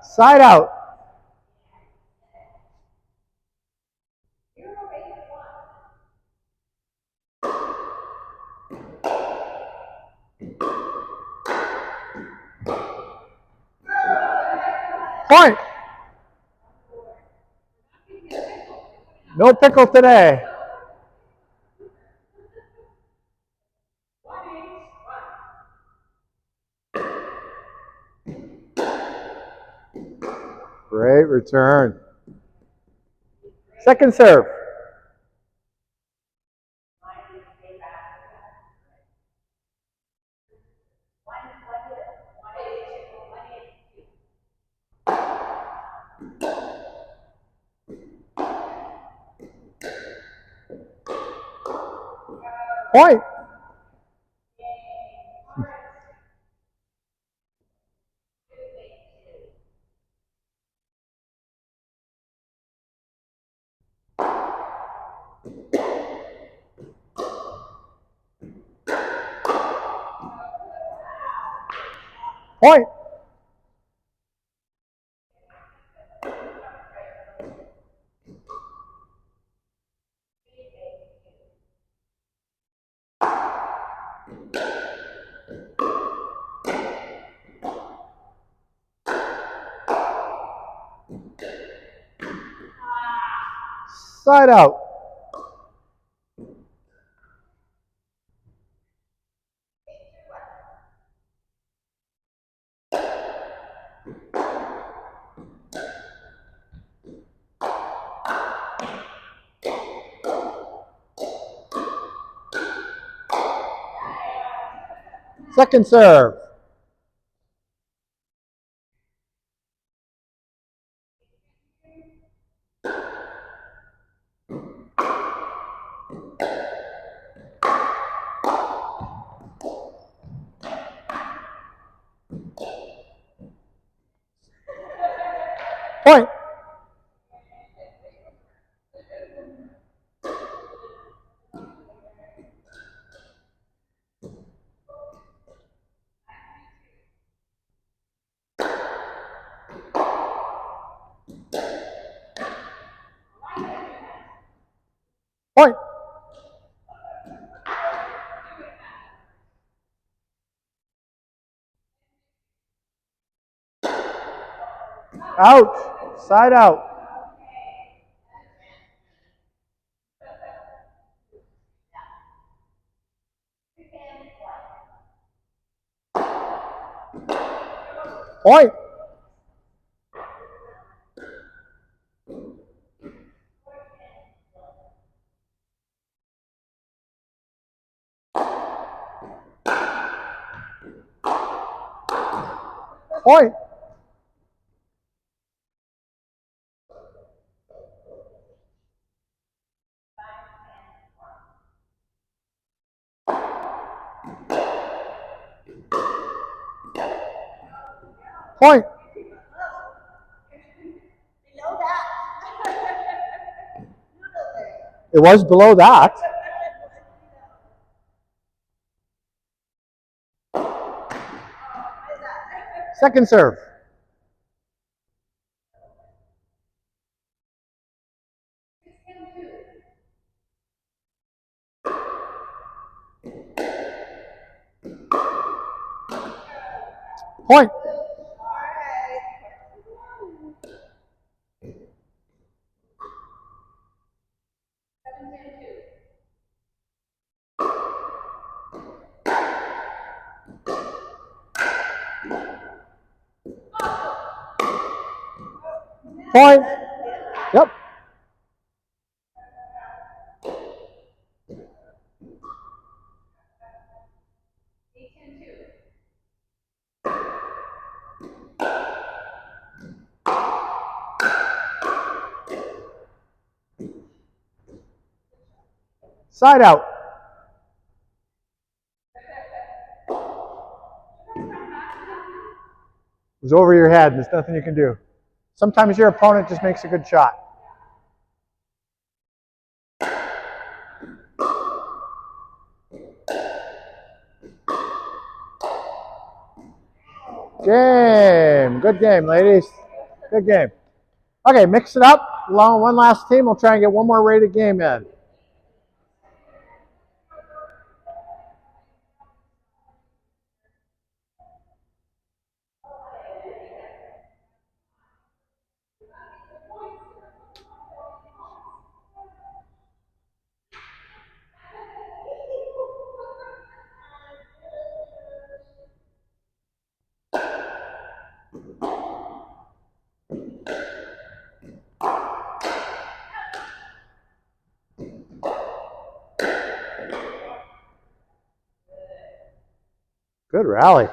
Side out. Point. No pickle today. Great return. Second serve. Point. Point. Side out. Second serve. Point. Point. Out. Side out. Point. Point. Point. Below that. It was below that. Second serve. Point. Point. Yep. Side out. It was over your head. There's nothing you can do. Sometimes your opponent just makes a good shot. Game. Good game, ladies. Good game. Okay, mix it up. Along one last team. We'll try and get one more rated game in. Good rally.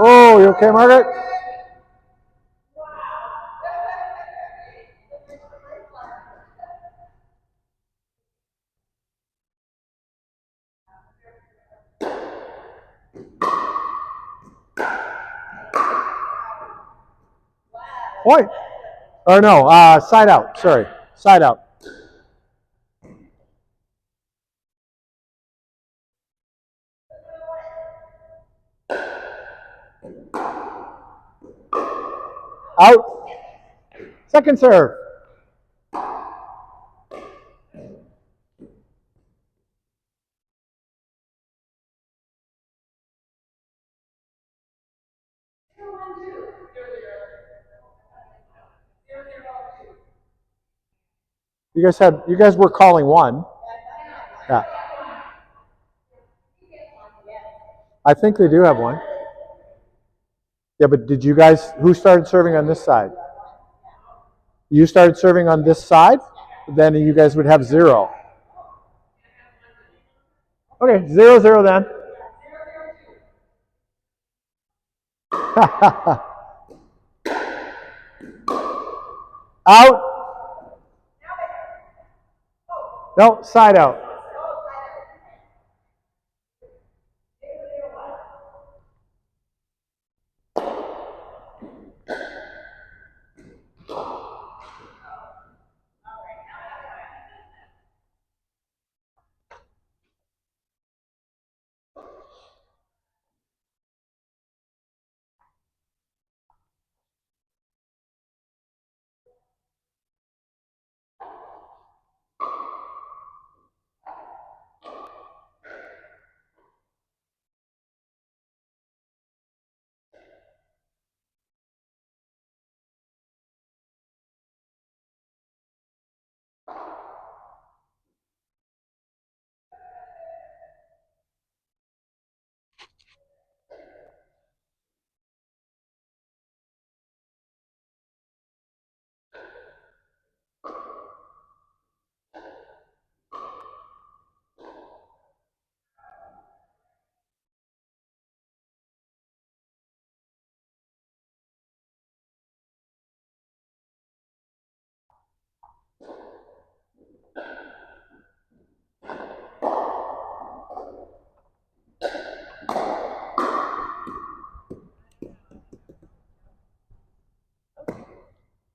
Oh, you okay, Margaret? Point. Or no, side out. Sorry, side out. Out. Second serve. You guys were calling one. Yeah. I think they do have one. Yeah, but did you guys, who started serving on this side? You started serving on this side? Then you guys would have 0. Okay, 0-0 then. Out. No, side out.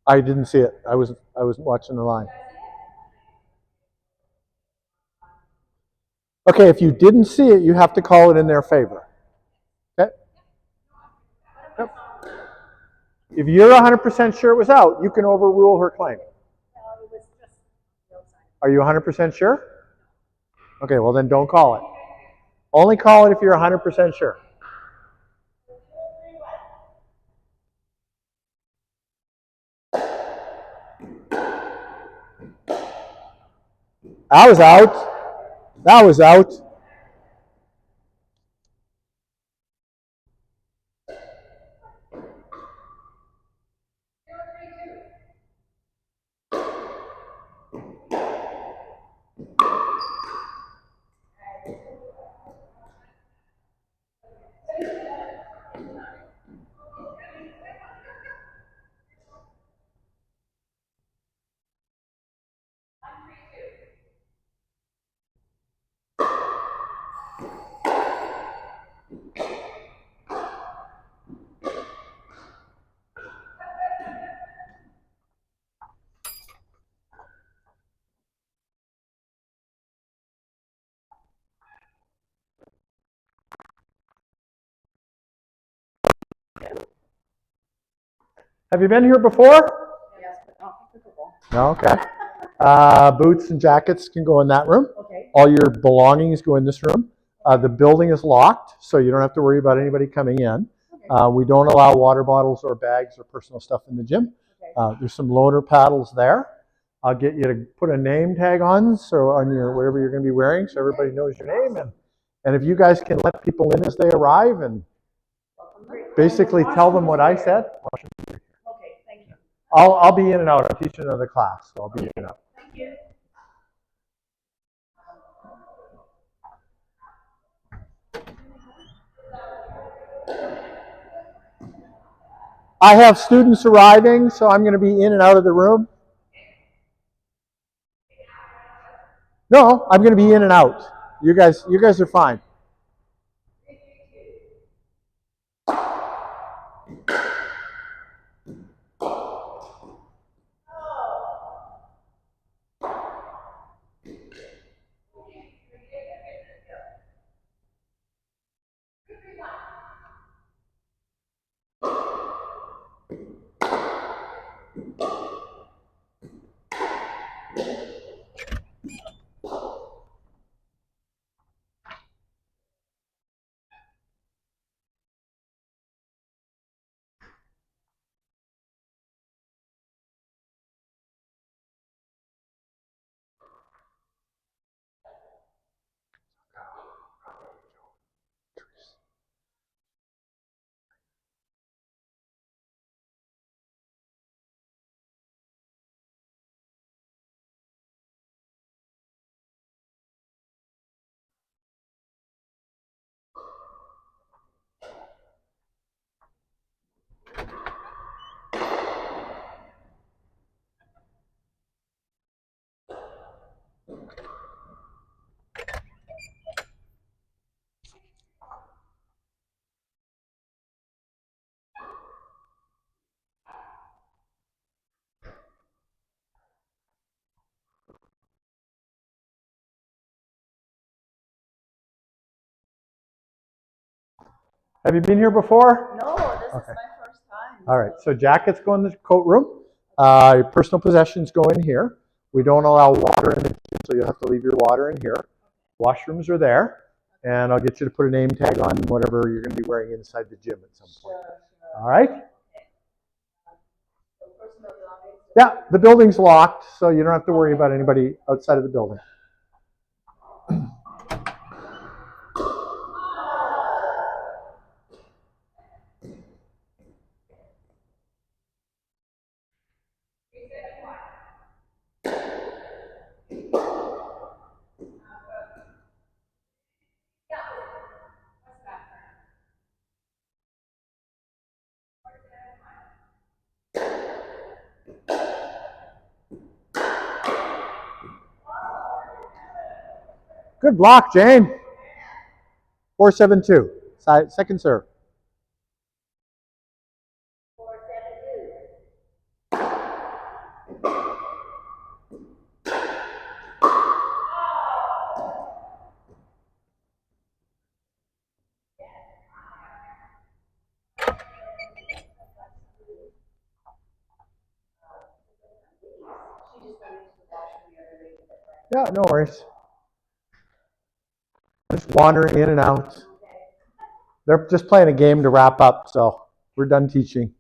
I didn't see it. I was watching the line. Okay, if you didn't see it, you have to call it in their favor. Okay? Yep. If you're 100% sure it was out, you can overrule her claim. Are you 100% sure? Okay, well then don't call it. Only call it if you're 100% sure. That was out. That was out. Have you been here before? Yes, but not pickleball. No, okay. Boots and jackets can go in that room. Okay. All your belongings go in this room. The building is locked, so you don't have to worry about anybody coming in. Okay. We don't allow water bottles or bags or personal stuff in the gym. Okay. There's some loaner paddles there. I'll get you to put a name tag on, so on your whatever you're going to be wearing, so everybody knows your name. And if you guys can let people in as they arrive and basically tell them what I said. Okay, thank you. I'll be in and out. I'm teaching another class, so I'll be in and out. Thank you. I have students arriving, so I'm going to be in and out of the room. No, I'm going to be in and out. You guys are fine. Have you been here before? No, this is my first time. All right, so jackets go in the coat room. Your personal possessions go in here. We don't allow water in the gym, so you'll have to leave your water in here. Washrooms are there, and I'll get you to put a name tag on whatever you're going to be wearing inside the gym at some point. All right? Yeah, the building's locked, so you don't have to worry about anybody outside of the building. Good block, Jane. 4-7-2. Second serve. Yeah, no worries. Just wandering in and out. They're just playing a game to wrap up, so we're done teaching.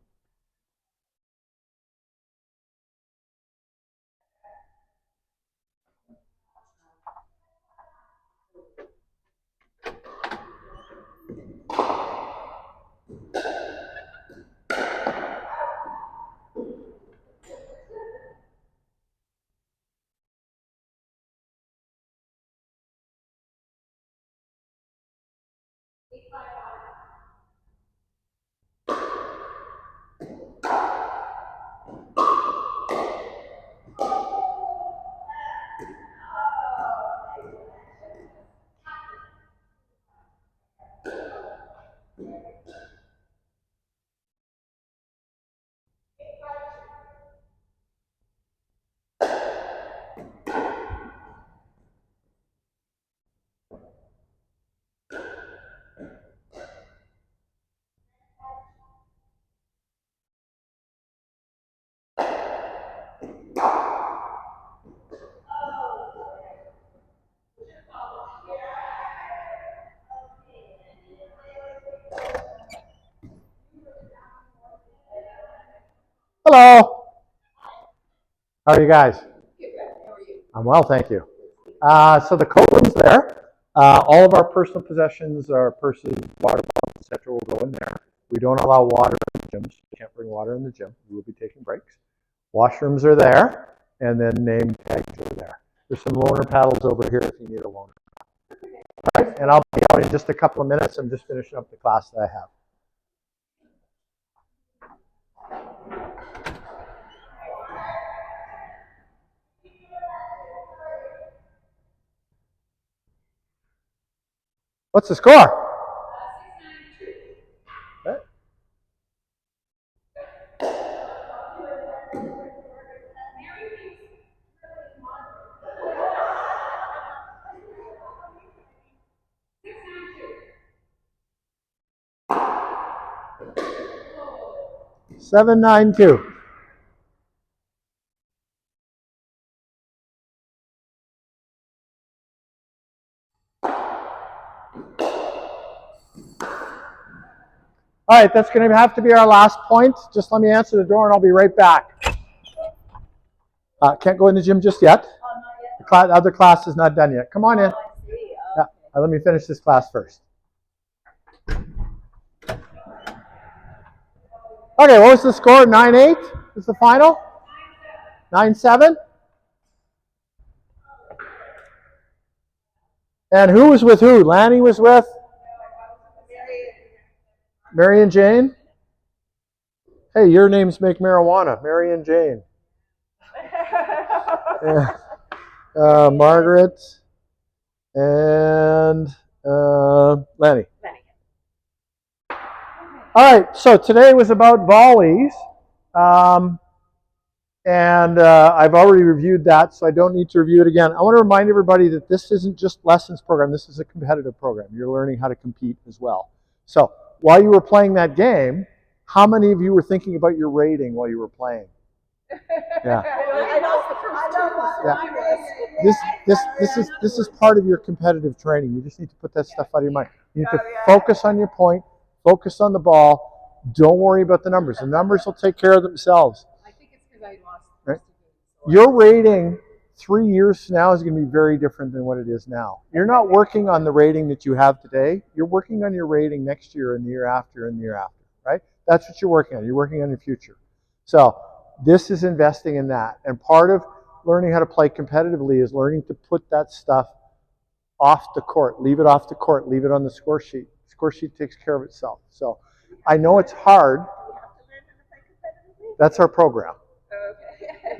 Hello. How are you guys? I'm well, thank you. So the coat room's there. All of our personal possessions, our purses, water bottles, etc., will go in there. We don't allow water in the gyms. You can't bring water in the gym. We will be taking breaks. Washrooms are there, and then name tags are there. There's some loaner paddles over here if you need a loaner. All right, and I'll be out in just a couple of minutes. I'm just finishing up the class that I have. What's the score? Okay. Seven, 9-2. All right, that's going to have to be our last point. Just let me answer the door and I'll be right back. Can't go in the gym just yet. The other class is not done yet. Come on in. Yeah, let me finish this class first. Okay, what was the score? 9-8 is the final? 9-7? And who was with who? Lanny was with? Mary and Jane? Hey, your names make marijuana. Mary and Jane. Margaret and Lanny. All right, so today was about volleys. And I've already reviewed that, so I don't need to review it again. I want to remind everybody that this isn't just lessons program. This is a competitive program. You're learning how to compete as well. So while you were playing that game, how many of you were thinking about your rating while you were playing? Yeah. This is part of your competitive training. You just need to put that stuff out of your mind. You need to focus on your point, focus on the ball. Don't worry about the numbers. The numbers will take care of themselves. Right? Your rating 3 years from now is going to be very different than what it is now. You're not working on the rating that you have today. You're working on your rating next year and the year after and the year after, right? That's what you're working on. You're working on your future. So this is investing in that. And part of learning how to play competitively is learning to put that stuff off the court. Leave it off the court. Leave it on the score sheet. The score sheet takes care of itself. So I know it's hard. That's our program.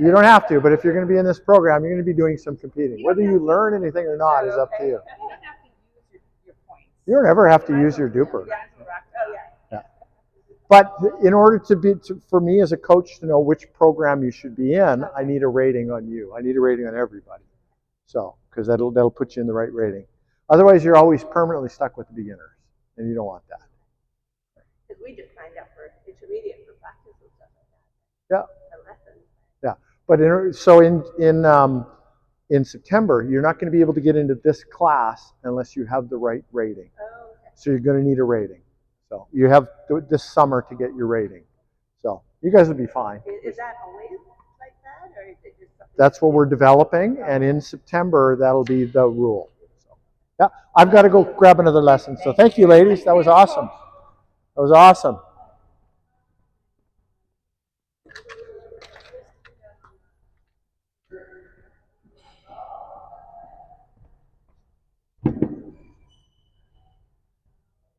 You don't have to, but if you're going to be in this program, you're going to be doing some competing. Whether you learn anything or not is up to you. You don't ever have to use your duper. Yeah. But in order for me as a coach to know which program you should be in, I need a rating on you. I need a rating on everybody. So, because that'll put you in the right rating. Otherwise, you're always permanently stuck with the beginners, and you don't want that. Because we just signed up for intermediate for practice and stuff like that. Yeah. Yeah, but in September, you're not going to be able to get into this class unless you have the right rating. Oh, okay. So you're going to need a rating. So you have this summer to get your rating. So you guys will be fine. Is that always like that, or is it just something? That's what we're developing, and in September, that'll be the rule. So, yeah, I've got to go grab another lesson. So thank you, ladies. That was awesome. That was awesome.